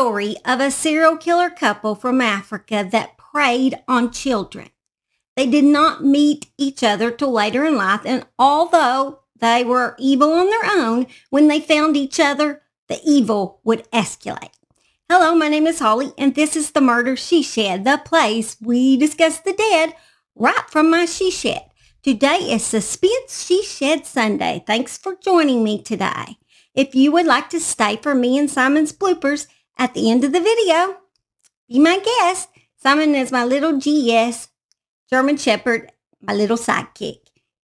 story of a serial killer couple from Africa that preyed on children. They did not meet each other till later in life, and although they were evil on their own, when they found each other, the evil would escalate. Hello, my name is Holly, and this is the Murder She Shed, the place we discuss the dead right from my she shed. Today is Suspense She Shed Sunday. Thanks for joining me today. If you would like to stay for me and Simon's bloopers at the end of the video, be my guest. Simon is my little GS, German Shepherd, my little sidekick.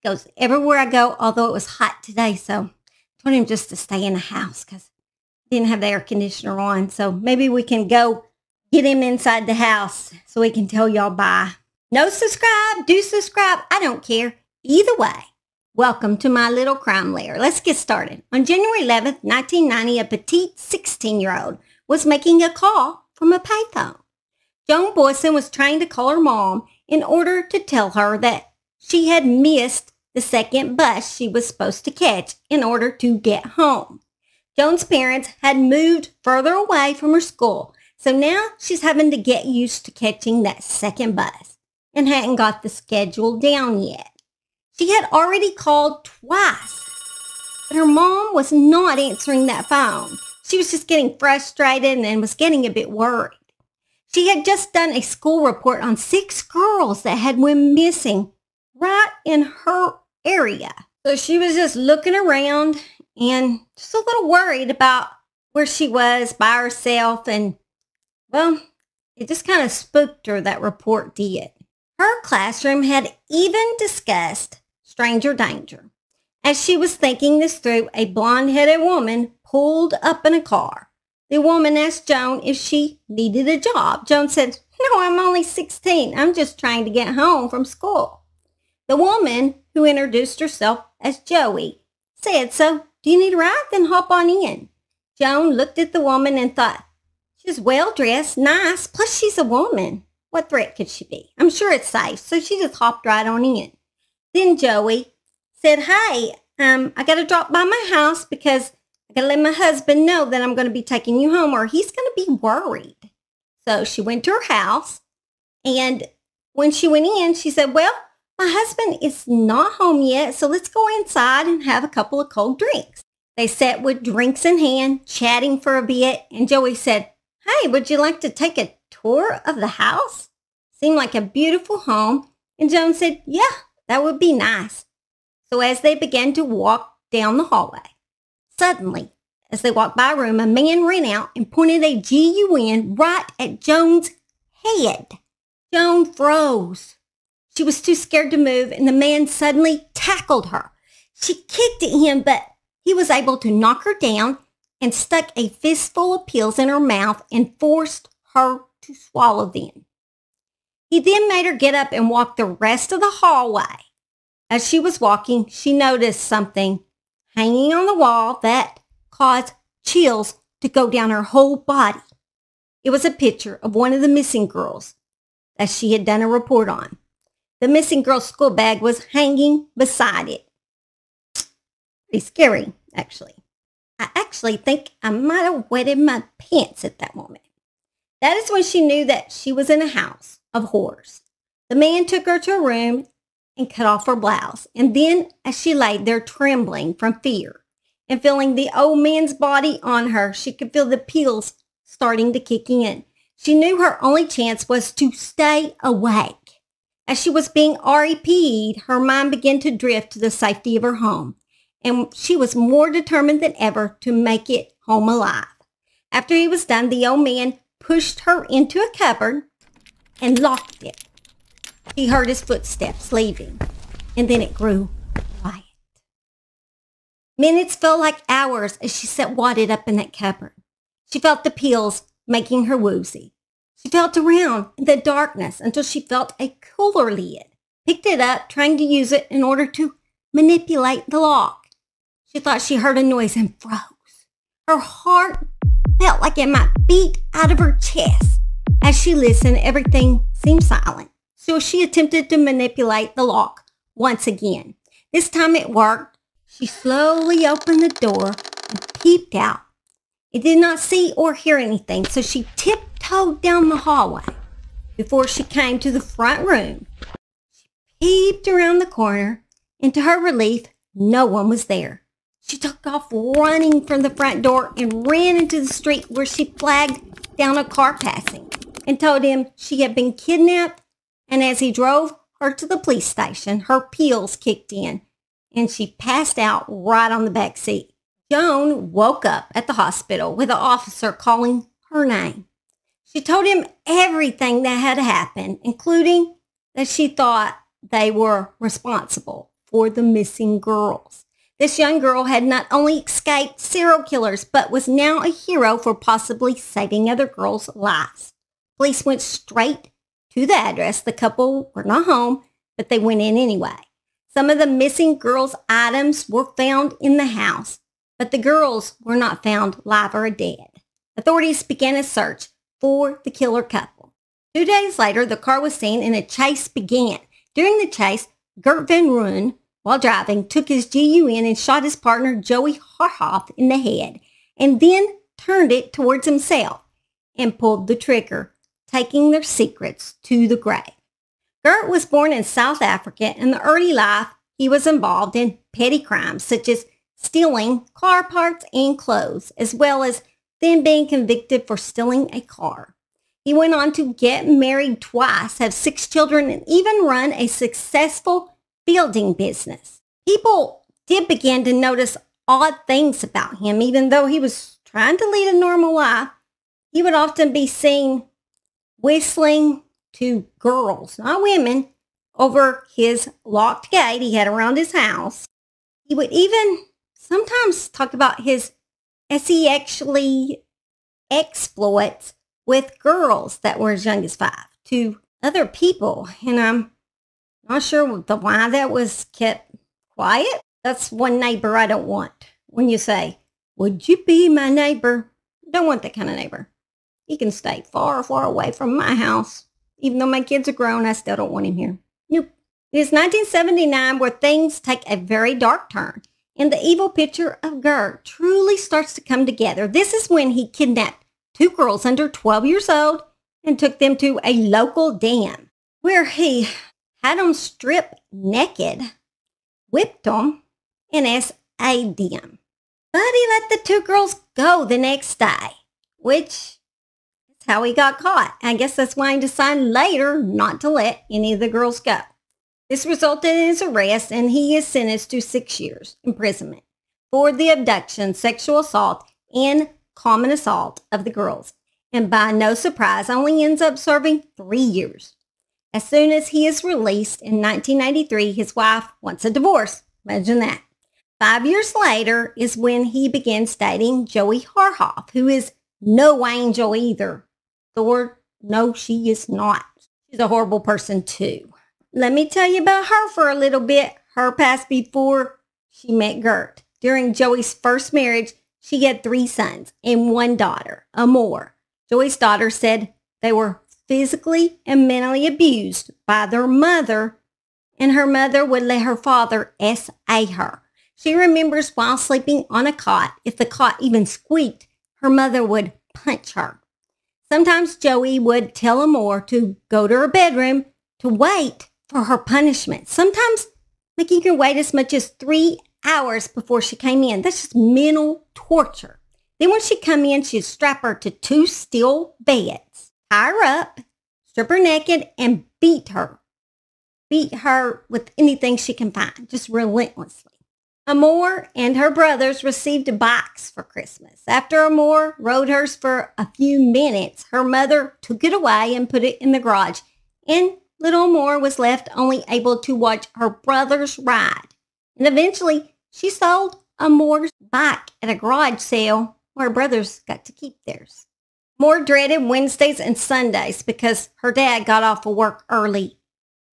Goes everywhere I go, although it was hot today, so I told him just to stay in the house because I didn't have the air conditioner on. So maybe we can go get him inside the house so we can tell y'all bye. No subscribe, do subscribe, I don't care. Either way, welcome to my little crime lair. Let's get started. On January 11th, 1990, a petite 16-year-old was making a call from a payphone. Joan Boyson was trying to call her mom in order to tell her that she had missed the second bus she was supposed to catch in order to get home. Joan's parents had moved further away from her school, so now she's having to get used to catching that second bus and hadn't got the schedule down yet. She had already called twice, but her mom was not answering that phone. She was just getting frustrated and was getting a bit worried. She had just done a school report on 6 girls that had went missing right in her area. So she was just looking around and just a little worried about where she was by herself. And, well, it just kind of spooked her, that report did. Her classroom had even discussed stranger danger. As she was thinking this through, a blonde-headed woman pulled up in a car. The woman asked Joan if she needed a job. Joan said, "No, I'm only 16. I'm just trying to get home from school." The woman, who introduced herself as Joey, said, "So, do you need a ride? Then hop on in." Joan looked at the woman and thought, she's well-dressed, nice, plus she's a woman. What threat could she be? I'm sure it's safe, so she just hopped right on in. Then Joey said, "Hey, I got to drop by my house because I got to let my husband know that I'm going to be taking you home or he's going to be worried." So she went to her house, and when she went in, she said, "Well, my husband is not home yet, so let's go inside and have a couple of cold drinks." They sat with drinks in hand, chatting for a bit, and Joey said, "Hey, would you like to take a tour of the house? Seemed like a beautiful home." And Joan said, "Yeah, that would be nice." So as they began to walk down the hallway, suddenly, as they walked by a room, a man ran out and pointed a gun right at Joan's head. Joan froze. She was too scared to move, and the man suddenly tackled her. She kicked at him, but he was able to knock her down and stuck a fistful of pills in her mouth and forced her to swallow them. He then made her get up and walk the rest of the hallway. As she was walking, she noticed something hanging on the wall that caused chills to go down her whole body. It was a picture of one of the missing girls that she had done a report on. The missing girl's school bag was hanging beside it. Pretty scary, actually. I actually think I might have wetted my pants at that moment. That is when she knew that she was in a house of horrors. The man took her to a room and cut off her blouse. And then, as she lay there trembling from fear and feeling the old man's body on her, she could feel the pills starting to kick in. She knew her only chance was to stay awake. As she was being REP'd, her mind began to drift to the safety of her home, and she was more determined than ever to make it home alive. After he was done, the old man pushed her into a cupboard and locked it. She heard his footsteps leaving, and then it grew quiet. Minutes felt like hours as she sat wadded up in that cupboard. She felt the pills making her woozy. She felt around in the darkness until she felt a cooler lid. Picked it up, trying to use it in order to manipulate the lock. She thought she heard a noise and froze. Her heart felt like it might beat out of her chest. As she listened, everything seemed silent. So she attempted to manipulate the lock once again. This time it worked. She slowly opened the door and peeped out It did not see or hear anything, so she tiptoed down the hallway. Before she came to the front room, she peeped around the corner, and to her relief, no one was there. She took off running from the front door and ran into the street where she flagged down a car passing and told him she had been kidnapped. And as he drove her to the police station, her pills kicked in and she passed out right on the back seat. Joan woke up at the hospital with an officer calling her name. She told him everything that had happened, including that she thought they were responsible for the missing girls. This young girl had not only escaped serial killers, but was now a hero for possibly saving other girls' lives. Police went straight to the address. The couple were not home, but they went in anyway. Some of the missing girls' items were found in the house, but the girls were not found live or dead. Authorities began a search for the killer couple. 2 days later, the car was seen and a chase began. During the chase, Gert Van Rooyen, while driving, took his GUN and shot his partner Joey Haarhof in the head, and then turned it towards himself and pulled the trigger, taking their secrets to the grave. Gert was born in South Africa. In the early life, he was involved in petty crimes such as stealing car parts and clothes, as well as then being convicted for stealing a car. He went on to get married twice, have 6 children, and even run a successful building business. People did begin to notice odd things about him. Even though he was trying to lead a normal life, he would often be seen whistling to girls, not women, over his locked gate he had around his house. He would even sometimes talk about his sexually exploits with girls that were as young as 5 to other people. And I'm not sure why that was kept quiet. That's one neighbor I don't want. When you say, "Would you be my neighbor?" Don't want that kind of neighbor. He can stay far, far away from my house. Even though my kids are grown, I still don't want him here. Nope. It is 1979 where things take a very dark turn, and the evil picture of Gert truly starts to come together. This is when he kidnapped 2 girls under 12 years old and took them to a local dam where he had them stripped naked, whipped them, and SA'd them. But he let the 2 girls go the next day, which is how he got caught. I guess that's why he decided later not to let any of the girls go. This resulted in his arrest, and he is sentenced to 6 years imprisonment for the abduction, sexual assault, and common assault of the girls. And by no surprise, only ends up serving 3 years. As soon as he is released in 1993, his wife wants a divorce. Imagine that. 5 years later is when he begins dating Joey Haarhof, who is no angel either. Or, no, she is not. She's a horrible person too. Let me tell you about her for a little bit. Her past before she met Gert. During Joey's first marriage, she had 3 sons and 1 daughter, Amor. Joey's daughter said they were physically and mentally abused by their mother, and her mother would let her father SA her. She remembers while sleeping on a cot, if the cot even squeaked, her mother would punch her. Sometimes Joey would tell Amor to go to her bedroom to wait for her punishment, sometimes making her wait as much as 3 hours before she came in. That's just mental torture. Then when she come in, she'd strap her to 2 steel beds, tie her up, strip her naked, and beat her. Beat her with anything she can find, just relentlessly. Amor and her brothers received a box for Christmas. After Amor rode hers for a few minutes, her mother took it away and put it in the garage, and little Amor was left only able to watch her brothers ride. And eventually, she sold Amor's bike at a garage sale where her brothers got to keep theirs. Amor dreaded Wednesdays and Sundays because her dad got off of work early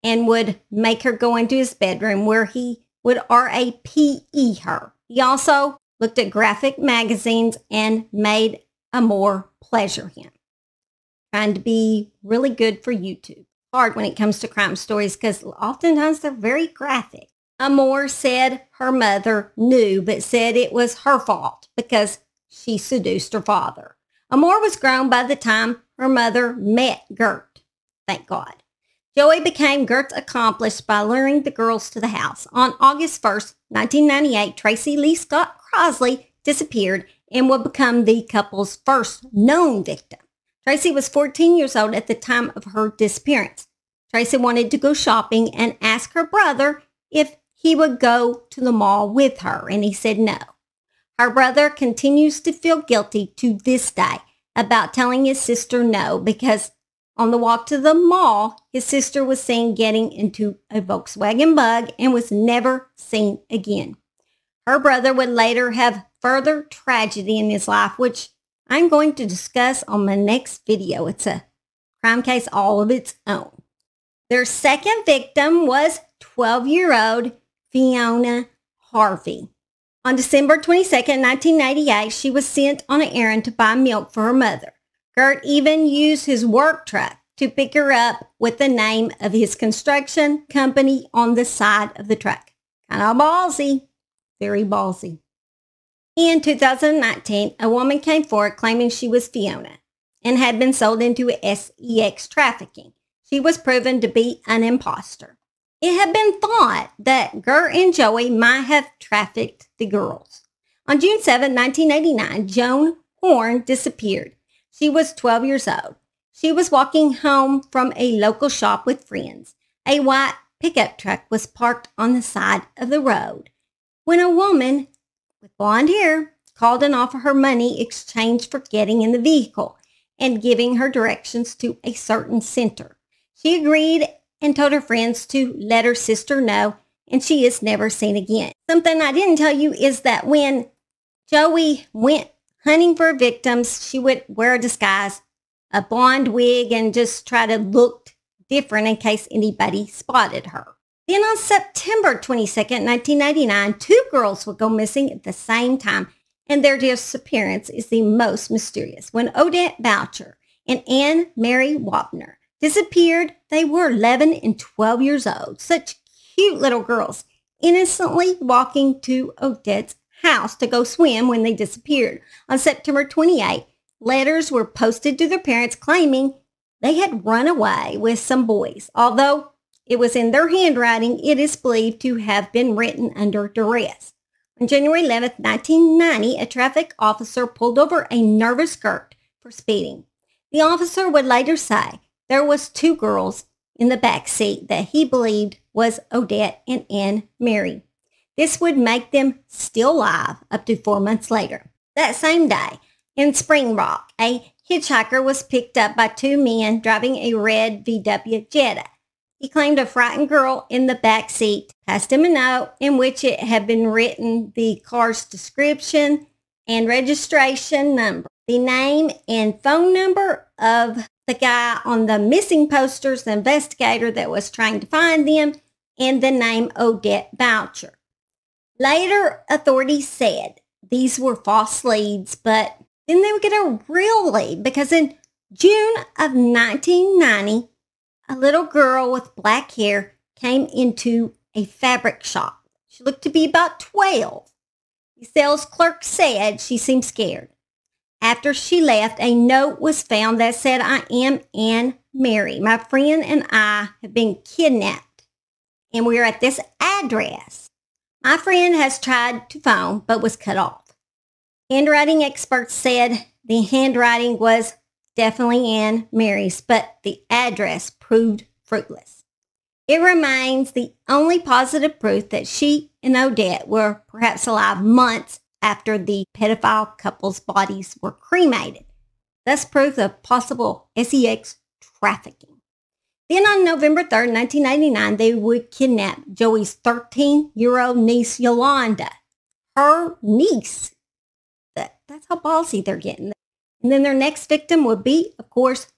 and would make her go into his bedroom where he would RAPE her. He also looked at graphic magazines and made Amor pleasure him. Trying to be really good for YouTube. Hard when it comes to crime stories because oftentimes they're very graphic. Amor said her mother knew, but said it was her fault because she seduced her father. Amor was grown by the time her mother met Gert. Thank God. Joey became Gert's accomplice by luring the girls to the house. On August 1st, 1998, Tracy-lee Scott-Crossley disappeared and would become the couple's first known victim. Tracy was 14 years old at the time of her disappearance. Tracy wanted to go shopping and asked her brother if he would go to the mall with her, and he said no. Her brother continues to feel guilty to this day about telling his sister no because on the walk to the mall, his sister was seen getting into a Volkswagen Bug and was never seen again. Her brother would later have further tragedy in his life, which I'm going to discuss on my next video. It's a crime case all of its own. Their second victim was 12-year-old Fiona Harvey. On December 22, 1988, she was sent on an errand to buy milk for her mother. Gert even used his work truck to pick her up with the name of his construction company on the side of the truck. Kind of ballsy. Very ballsy. In 2019, a woman came forward claiming she was Fiona and had been sold into sex trafficking. She was proven to be an imposter. It had been thought that Gert and Joey might have trafficked the girls. On June 7, 1989, Joan Horn disappeared. She was 12 years old. She was walking home from a local shop with friends. A white pickup truck was parked on the side of the road when a woman with blonde hair called and offered her money in exchange for getting in the vehicle and giving her directions to a certain center. She agreed and told her friends to let her sister know, and she is never seen again. Something I didn't tell you is that when Joey went hunting for victims, she would wear a disguise, a blonde wig, and just try to look different in case anybody spotted her. Then on September 22nd, 1989, two girls would go missing at the same time, and their disappearance is the most mysterious. When Odette Boucher and anni-mari disappeared, they were 11 and 12 years old. Such cute little girls, innocently walking to Odette's house to go swim when they disappeared. On September 28, letters were posted to their parents claiming they had run away with some boys. Although it was in their handwriting, it is believed to have been written under duress. On January 11, 1990, a traffic officer pulled over a nervous Gert for speeding. The officer would later say there was two girls in the back seat that he believed was Odette and anni-mari. This would make them still alive up to 4 months later. That same day, in Spring Rock, a hitchhiker was picked up by two men driving a red VW Jetta. He claimed a frightened girl in the back seat passed him a note in which it had been written the car's description and registration number, the name and phone number of the guy on the missing posters, the investigator that was trying to find them, and the name Odette Boucher. Later, authorities said these were false leads, but then they would get a real lead because in June of 1990, a little girl with black hair came into a fabric shop. She looked to be about 12. The sales clerk said she seemed scared. After she left, a note was found that said, "I am anni-mari. My friend and I have been kidnapped, and we are at this address. My friend has tried to phone, but was cut off." Handwriting experts said the handwriting was definitely anni-mari's, but the address proved fruitless. It remains the only positive proof that she and Odette were perhaps alive months after the pedophile couple's bodies were cremated, thus proof of possible sex trafficking. Then on November 3rd, 1999, they would kidnap Joey's 13-year-old niece, Yolanda. Her niece. That's how ballsy they're getting. And then their next victim would be, of course,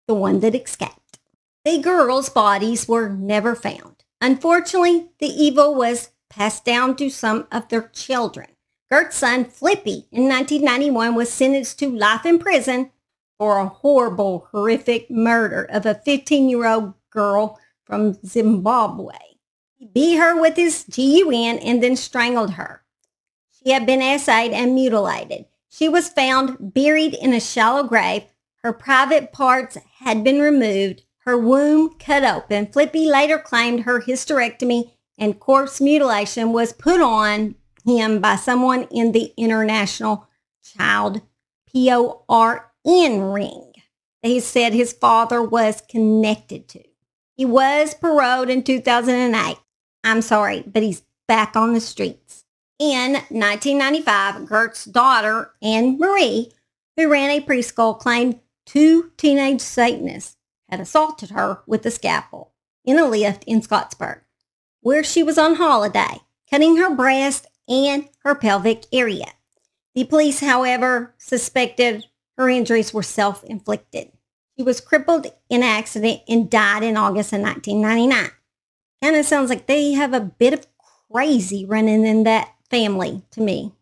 the one that escaped. The girls' bodies were never found. Unfortunately, the evil was passed down to some of their children. Gert's son, Flippy, in 1991 was sentenced to life in prison for a horrible, horrific murder of a 15-year-old girl from Zimbabwe. He beat her with his gun and then strangled her. She had been assayed and mutilated. She was found buried in a shallow grave. Her private parts had been removed, her womb cut open. Flippy later claimed her hysterectomy and corpse mutilation was put on him by someone in the International Child PORN ring that he said his father was connected to. He was paroled in 2008. I'm sorry, but he's back on the streets. In 1995, Gert's daughter, Anni-mari, who ran a preschool, claimed 2 teenage Satanists had assaulted her with a scalpel in a lift in Scottsburg, where she was on holiday, cutting her breast and her pelvic area. The police, however, suspected her injuries were self-inflicted. She was crippled in an accident and died in August of 1999. Kind of sounds like they have a bit of crazy running in that family to me.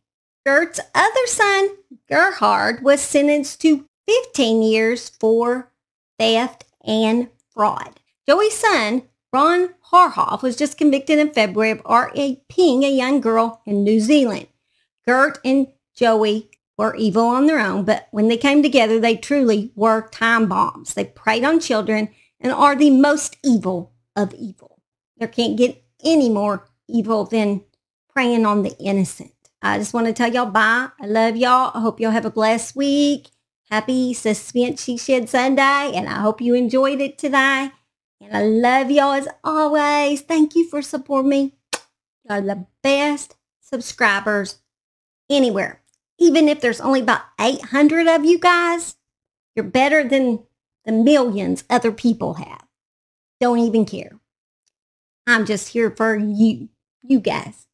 Gert's other son, Gerhard, was sentenced to 15 years for theft and fraud. Joey's son, Ron Haarhof, was just convicted in February of raping a young girl in New Zealand. Gert and Joey were evil on their own, but when they came together, they truly were time bombs. They preyed on children and are the most evil of evil. There can't get any more evil than preying on the innocent. I just want to tell y'all bye. I love y'all. I hope y'all have a blessed week. Happy Suspense She Shed Sunday, and I hope you enjoyed it today. And I love y'all as always. Thank you for supporting me. Y'all are the best subscribers anywhere. Even if there's only about 800 of you guys, you're better than the millions other people have. Don't even care. I'm just here for you guys.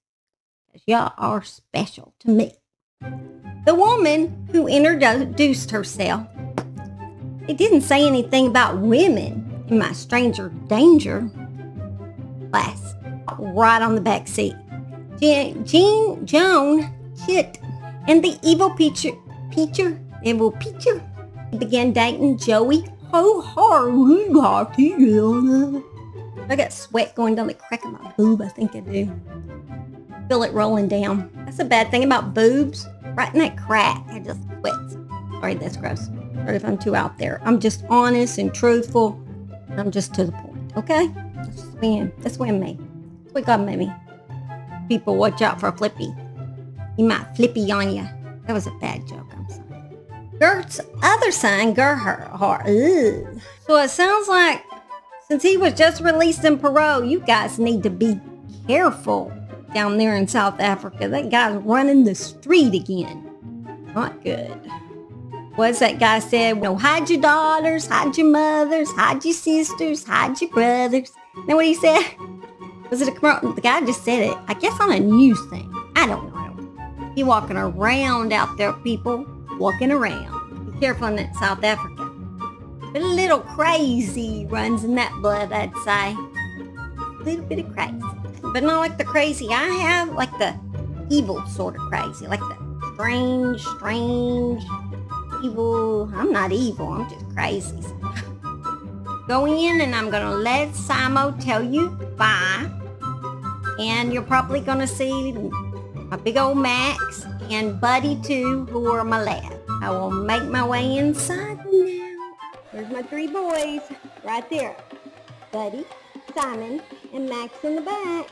Y'all are special to me. The woman who introduced herself, it didn't say anything about women in my stranger danger class. Right on the back seat. Joan, shit, and the evil Peacher began dating Joey. I got sweat going down the crack of my boob. I think I do. Feel it rolling down. That's a bad thing about boobs. Right in that crack, I just sweat. Sorry, that's gross. Sorry if I'm too out there. I'm just honest and truthful. And I'm just to the point, okay? That's just the way I am. That's the way I made. That's the way God made me. People, watch out for Flippy. He might flippy on you. That was a bad joke. I'm sorry. Gert's other son, Gerhard. So it sounds like since he was just released in parole, you guys need to be careful down there in South Africa. That guy's running the street again. Not good. What's that guy said? No, hide your daughters, hide your mothers, hide your sisters, hide your brothers. Know what he said? Was it a commercial? The guy just said it. I guess on a news thing. I don't know. He walking around out there, people. Walking around. Be careful in that South Africa. But a little crazy runs in that blood, I'd say. A little bit of crazy. But not like the crazy I have, like the evil sort of crazy. Like the strange, evil. I'm not evil, I'm just crazy. Go in and I'm going to let Simo tell you bye. And you're probably going to see my big old Max and Buddy too, who are my lab. I will make my way inside now. There's my 3 boys right there. Buddy, Simon, and Max in the back.